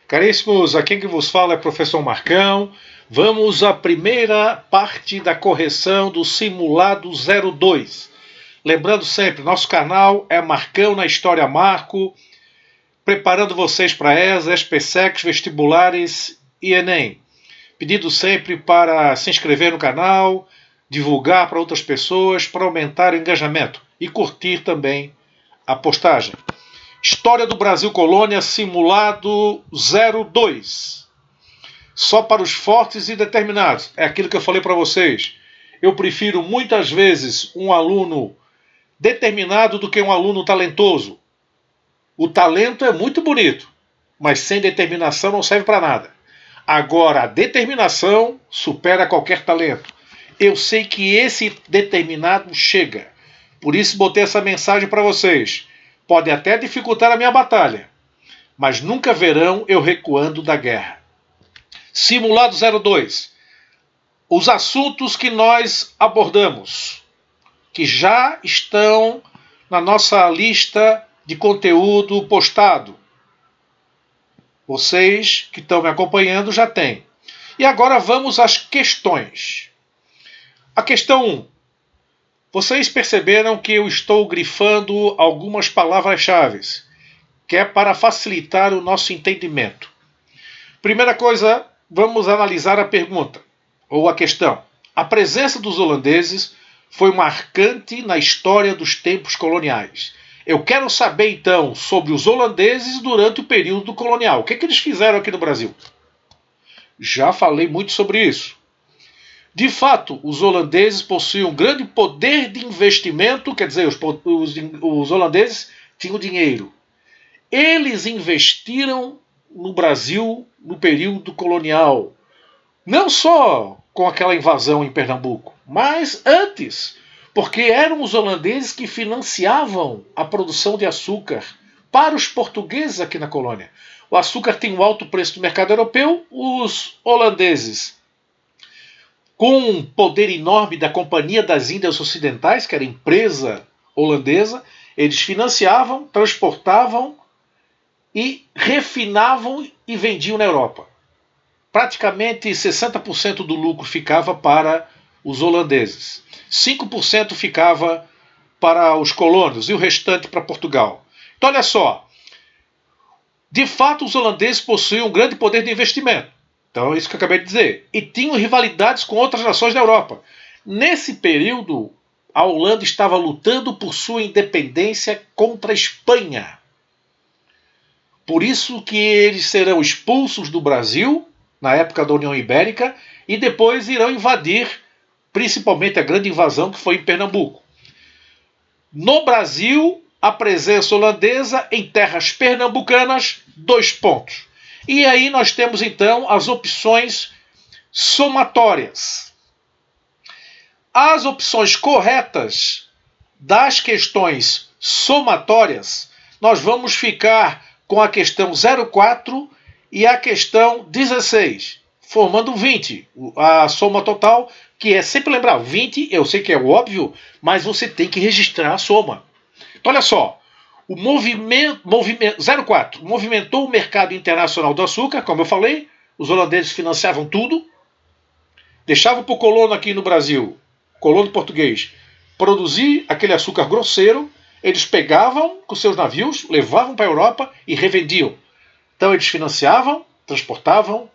Caríssimos, aqui quem vos fala é o professor Marcão. Vamos à primeira parte da correção do simulado 02. Lembrando sempre, nosso canal é Marcão na História Marco, preparando vocês para ESA, SPSEC, vestibulares e Enem. Pedindo sempre para se inscrever no canal, divulgar para outras pessoas, para aumentar o engajamento e curtir também a postagem. História do Brasil Colônia, simulado 02. Só para os fortes e determinados. É aquilo que eu falei para vocês. Eu prefiro muitas vezes um aluno determinado do que um aluno talentoso. O talento é muito bonito, mas sem determinação não serve para nada. Agora, a determinação supera qualquer talento. Eu sei que esse determinado chega. Por isso botei essa mensagem para vocês. Pode até dificultar a minha batalha, mas nunca verão eu recuando da guerra. Simulado 02. Os assuntos que nós abordamos, que já estão na nossa lista de conteúdo postado. Vocês que estão me acompanhando já têm. E agora vamos às questões. A questão 1. Vocês perceberam que eu estou grifando algumas palavras-chave, que é para facilitar o nosso entendimento. Primeira coisa, vamos analisar a pergunta, ou a questão. A presença dos holandeses foi marcante na história dos tempos coloniais. Eu quero saber, então, sobre os holandeses durante o período colonial. O que eles fizeram aqui no Brasil? Já falei muito sobre isso. De fato, os holandeses possuíam um grande poder de investimento, quer dizer, os holandeses tinham dinheiro. Eles investiram no Brasil no período colonial. Não só com aquela invasão em Pernambuco, mas antes, porque eram os holandeses que financiavam a produção de açúcar para os portugueses aqui na colônia. O açúcar tem um alto preço no mercado europeu, os holandeses, com um poder enorme da Companhia das Índias Ocidentais, que era empresa holandesa, eles financiavam, transportavam e refinavam e vendiam na Europa. Praticamente 60% do lucro ficava para os holandeses. 5% ficava para os colônios e o restante para Portugal. Então olha só, de fato os holandeses possuíam um grande poder de investimento. Então, é isso que eu acabei de dizer. E tinham rivalidades com outras nações da Europa. Nesse período, a Holanda estava lutando por sua independência contra a Espanha. Por isso que eles serão expulsos do Brasil, na época da União Ibérica, e depois irão invadir, principalmente a grande invasão que foi em Pernambuco. No Brasil, a presença holandesa em terras pernambucanas, 2 pontos. E aí nós temos então as opções somatórias. As opções corretas das questões somatórias, nós vamos ficar com a questão 04 e a questão 16, formando 20. A soma total, que é sempre lembrar, 20, eu sei que é óbvio, mas você tem que registrar a soma. Então olha só. O movimento 04 movimentou o mercado internacional do açúcar, como eu falei, os holandeses financiavam tudo, deixavam para o colono aqui no Brasil, colono português, produzir aquele açúcar grosseiro, eles pegavam com seus navios, levavam para a Europa e revendiam. Então eles financiavam, transportavam,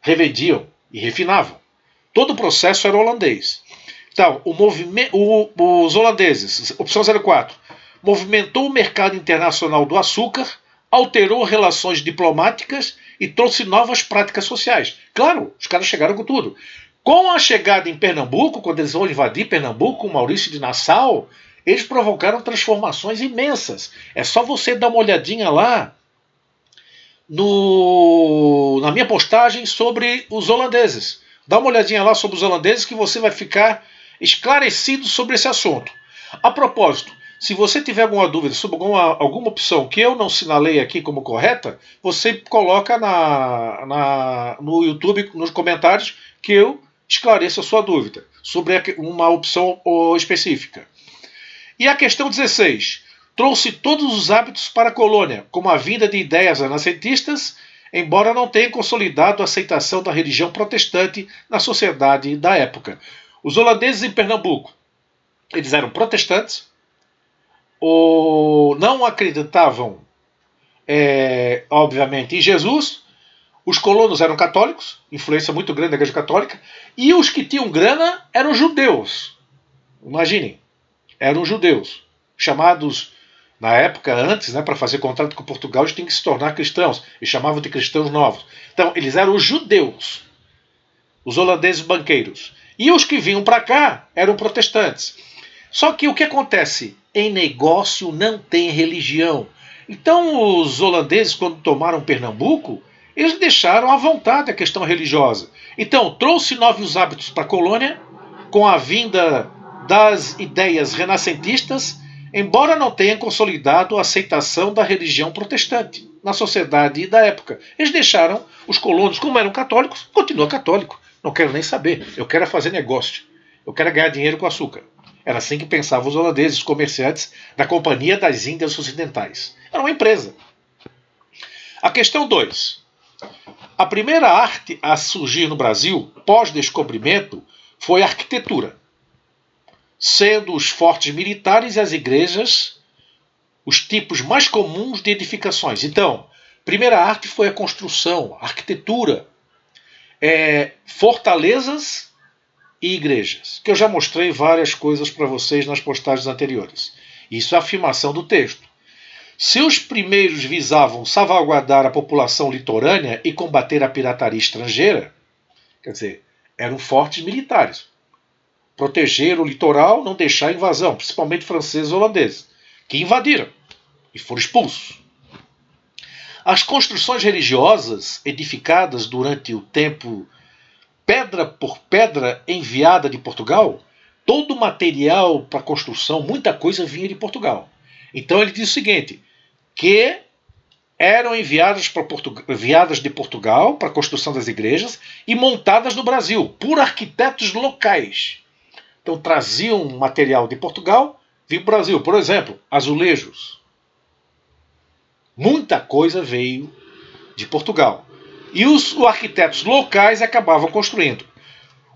revendiam e refinavam. Todo o processo era holandês. Então, os holandeses, opção 04, movimentou o mercado internacional do açúcar, alterou relações diplomáticas e trouxe novas práticas sociais. Claro, os caras chegaram com tudo. Com a chegada em Pernambuco, quando eles vão invadir Pernambuco, o Maurício de Nassau, eles provocaram transformações imensas. É só você dar uma olhadinha lá na minha postagem sobre os holandeses. Dá uma olhadinha lá sobre os holandeses que você vai ficar esclarecido sobre esse assunto. A propósito, se você tiver alguma dúvida sobre alguma opção que eu não sinalei aqui como correta, você coloca no YouTube, nos comentários, que eu esclareço a sua dúvida sobre uma opção específica. E a questão 16. Trouxe todos os hábitos para a colônia, como a vinda de ideias renascentistas, embora não tenha consolidado a aceitação da religião protestante na sociedade da época. Os holandeses em Pernambuco, eles eram protestantes, ou não acreditavam, obviamente, em Jesus. Os colonos eram católicos, influência muito grande da Igreja Católica, e os que tinham grana eram judeus. Imaginem, eram judeus, chamados, na época, antes, para fazer contrato com Portugal, eles tinham que se tornar cristãos, e chamavam de cristãos novos. Então, eles eram os judeus, os holandeses banqueiros. E os que vinham para cá eram protestantes. Só que o que acontece? Em negócio não tem religião. Então, os holandeses, quando tomaram Pernambuco, eles deixaram à vontade a questão religiosa. Então, trouxe novos hábitos para a colônia, com a vinda das ideias renascentistas, embora não tenha consolidado a aceitação da religião protestante na sociedade da época. Eles deixaram os colonos, como eram católicos, continua católico. Não quero nem saber. Eu quero fazer negócio. Eu quero ganhar dinheiro com açúcar. Era assim que pensavam os holandeses, os comerciantes da Companhia das Índias Ocidentais. Era uma empresa. A questão 2. A primeira arte a surgir no Brasil, pós-descobrimento, foi a arquitetura, sendo os fortes militares e as igrejas os tipos mais comuns de edificações. Então, primeira arte foi a construção, a arquitetura, fortalezas e igrejas, que eu já mostrei várias coisas para vocês nas postagens anteriores. Isso é a afirmação do texto. Se os primeiros visavam salvaguardar a população litorânea e combater a pirataria estrangeira, quer dizer, eram fortes militares. Proteger o litoral, não deixar invasão, principalmente franceses e holandeses, que invadiram e foram expulsos. As construções religiosas edificadas durante o tempo pedra por pedra enviada de Portugal, todo o material para construção, muita coisa vinha de Portugal. Então ele diz o seguinte, que eram enviadas de Portugal para a construção das igrejas e montadas no Brasil por arquitetos locais. Então traziam material de Portugal, vinha para o Brasil. Por exemplo, azulejos. Muita coisa veio de Portugal. E os arquitetos locais acabavam construindo.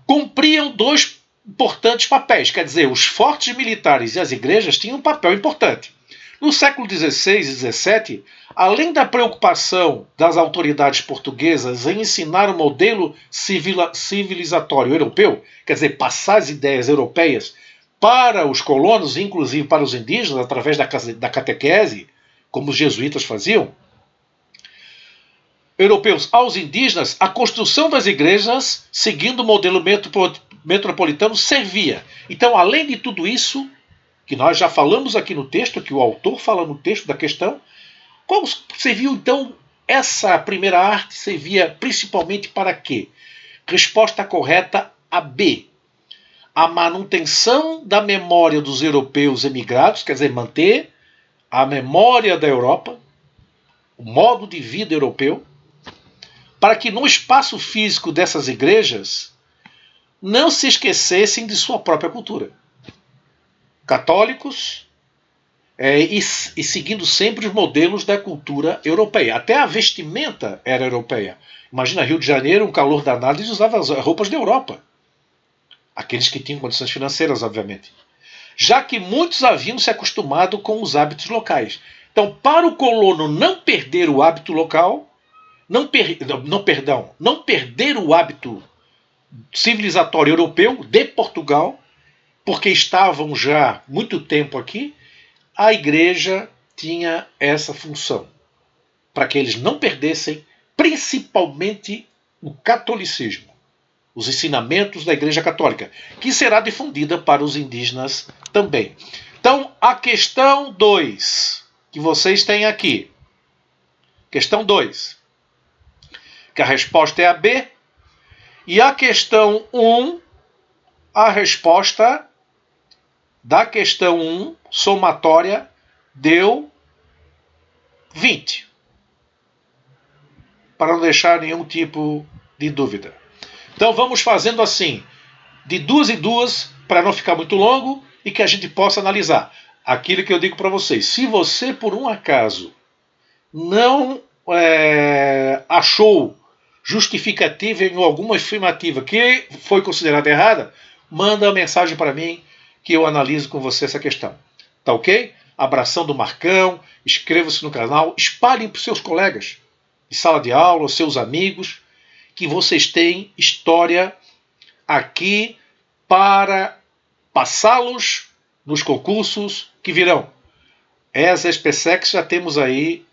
Cumpriam dois importantes papéis, quer dizer, os fortes militares e as igrejas tinham um papel importante. No século XVI e XVII, além da preocupação das autoridades portuguesas em ensinar o modelo civilizatório europeu, quer dizer, passar as ideias europeias para os colonos, inclusive para os indígenas, através da catequese, como os jesuítas faziam, europeus aos indígenas, a construção das igrejas, seguindo o modelo metropolitano, servia. Então, além de tudo isso, que nós já falamos aqui no texto, que o autor fala no texto da questão, como serviu então essa primeira arte? Servia principalmente para quê? Resposta correta a B. A manutenção da memória dos europeus emigrados, quer dizer, manter a memória da Europa, o modo de vida europeu, para que no espaço físico dessas igrejas não se esquecessem de sua própria cultura. Católicos e seguindo sempre os modelos da cultura europeia. Até a vestimenta era europeia. Imagina Rio de Janeiro, um calor danado, eles usavam as roupas da Europa. Aqueles que tinham condições financeiras, obviamente. Já que muitos haviam se acostumado com os hábitos locais. Então, para o colono não perder o hábito local, não perder o hábito civilizatório europeu de Portugal, porque estavam já muito tempo aqui, a igreja tinha essa função, para que eles não perdessem, principalmente o catolicismo, os ensinamentos da Igreja Católica, que será difundida para os indígenas também. Então, a questão 2, que vocês têm aqui, questão 2, que a resposta é a B, e a questão 1, a resposta da questão 1, somatória, deu 20. Para não deixar nenhum tipo de dúvida. Então vamos fazendo assim, de duas em duas, para não ficar muito longo e que a gente possa analisar. Aquilo que eu digo para vocês, se você por um acaso não achou justificativa em alguma afirmativa que foi considerada errada, manda uma mensagem para mim que eu analiso com você essa questão. Tá ok? Abração do Marcão, inscreva-se no canal, espalhem para os seus colegas de sala de aula, os seus amigos, que vocês têm história aqui para passá-los nos concursos que virão. Essa SPSEC já temos aí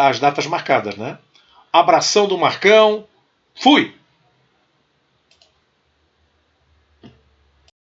as datas marcadas, né? Abração do Marcão. Fui!